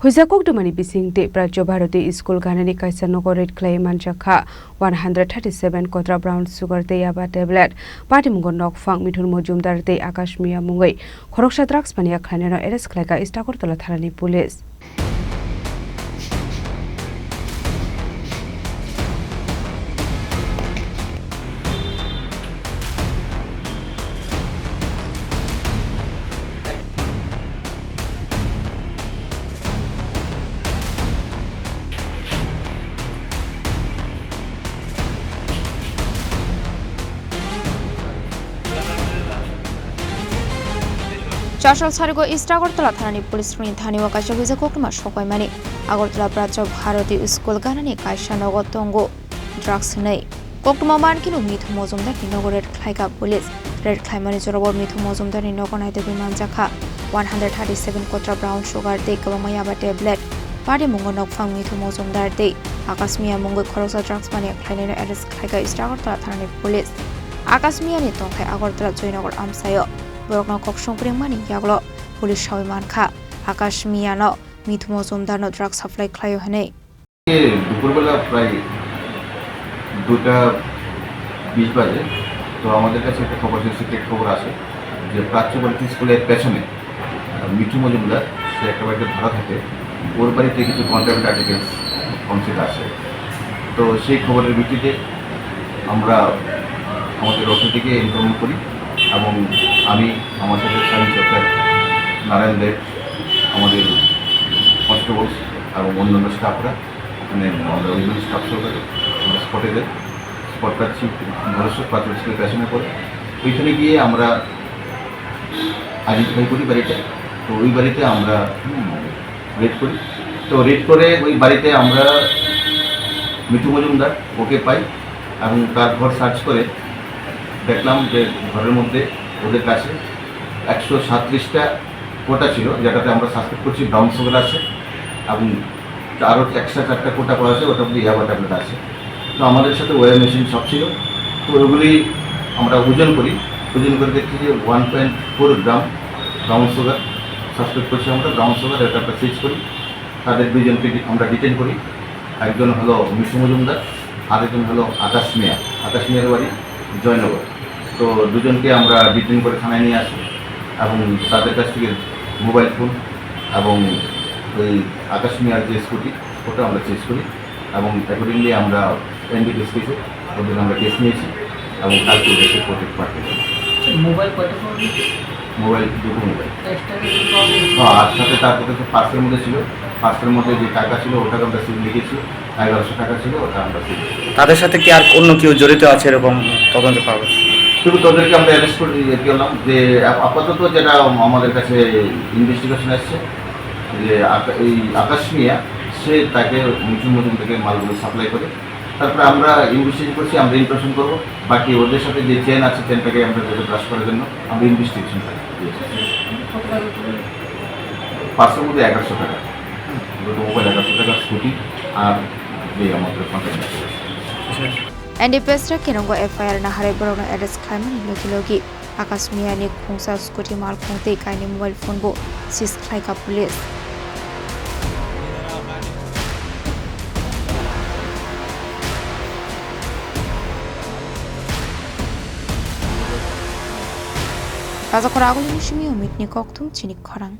Huizakok dumani bisingte Prachya Bharati School Ganani Kaisa Nogo red clay Manjakha 137 Kotra brown sugar te Taba tablet party mungo nok fang mithun mojumdar te Akashmiya mungoi Khorang drugs pania khaneno arrest khlaika Istakortola tharani police. Chashal Sarigo Istakortola Tharani Police Thani Kaisa Huizakok Shokai Mani Agortola Prachya Bharati School Ganani Kaisa Nogo Tongo drugs nei Koktuma Mankinu Mithu Mozumdar Nogo red Khlaika Police red Khlaimani Jorobo Mithu Mozumdar Nogo Naite Manjakha 137 Kotra brown sugar te Kabamayaba tablet Party Mungo Nok Fang Mithu Mozumdar te Akashmiya Mungo Khorang drugs pania khlaineno arrest Khlaika Istakortola Tharani Police Akashmiya ni tongthai Agortola Joinagor Amsayo Borokno Kokshong Mani Yaglo Police Shawi Manka Akashmiya no Mithu Mozumdar no drug supply Khlaiwi hane দুপুরবেলা প্রায় 2:20 বাজে তো আমাদের কাছে একটা খবর secret খবর আসে যে প্রাচ্য ভারতী স্কুলের পেছনে মিঠু মজুমদার সে একটা বাড়িতে ভাড়া থাকে ওর বাড়িতে কিছু কন্ট্রাক্ট আর্টিকেলস পৌঁছে আসে তো সেই খবরের ভিত্তিতে আমরা আমাদের অথরিটিকে ইনফর্ম করি এবং আমি আমার সাথে সার্ভিস অফিসার নারায়ণ দেব আমাদের কনস্টেবলস এবং অন্যান্য স্টাফরা ওখানে আমাদের ওই স্টাফ সহকারে আমরা স্পটে দেয় স্পট পাচ্ছি ভরসা প্রাথমিক স্কুলের পেছনে করে ওইখানে গিয়ে আমরা আইডেন্টিফাই করি বাড়িটা তো ওই বাড়িতে আমরা রেড করি তো রেড করে ওই বাড়িতে আমরা মিঠু মজুমদার ওকে পাই এবং তার ঘর সার্চ করে দেখলাম যে ঘরের মধ্যে ওদের কাছে 137টা কোটা ছিল যেটাতে আমরা সাসপেক্ট করছি ব্রাউন সুগার আছে এবং আরও এক্সট্রা 4টা কোটা করা আছে ওটার মধ্যে ইয়াবা ট্যাবলেট আছে তো আমাদের সাথে ওয়ার মেশিন সব ছিল তো ওগুলি আমরা ওজন করে দেখছি যে 1.4 গ্রাম ব্রাউন সুগার সাসপেক্ট করছি আমরা ব্রাউন সুগার এটা আমরা সিজ করি তাদের দুজনকে আমরা ডিটেন করি একজন হলো মিঠু মজুমদার আরেকজন হলো আকাশমিয়ার বাড়ি জয়নগর তো দুজনকে আমরা ডিটেন করে থানায় নিয়ে আসি এবং তাদের কাছ থেকে মোবাইল ফোন এবং ওই আকাশমিয়ার যে স্কুটি ওটা আমরা চেঞ্জ করি এবং অ্যাকর্ডিংলি আমরা এনডিপিএস কেসে ওদের আমরা কেস নিয়েছি এবং কালকে ওদেরকে প্রোটেক্ট পাঠিয়ে মোবাইল দুটো মোবাইল আর সাথে তারপর পার্সের মধ্যে ছিল পার্সের মধ্যে যে টাকা ছিল ওটাকে আমরা সিল লিখেছি 1100 টাকা ছিল ওটা আমরা সিল তাদের সাথে কি আর অন্য কেউ জড়িত আছে এরকম তদন্ত পাবো শুধু তাদেরকে আমরা অ্যারেস্ট করে গেলাম যে আপাতত যেটা আমাদের কাছে ইনভেস্টিগেশন আসছে যে এই আকাশমিয়া সে তাকে মিঠু মজুমদারকে মালগুলো সাপ্লাই করে তারপরে আমরা ইনভেস্টিগেশন করছি আমরা ইনফরমেশন করবো বাকি ওদের সাথে যে চেন আছে চেনটাকে আমরা ব্রাশ করার জন্য আমরা ইনভেস্টিগেশন দিয়েছি পার্সের মধ্যে 1100 টাকা দুটো মোবাইল 1100 টাকা স্কুটি আর যে আমাদের কন্ট্যাক্ট আছে NDPS Kenongo FIR na hare borokno arrest khlaimani logi Akashmiya ni khungsa scooty mal khungte kaini mobile phone bo sis khlaika police Raja Khorang ni shimi omit ni koktum Chini Khorang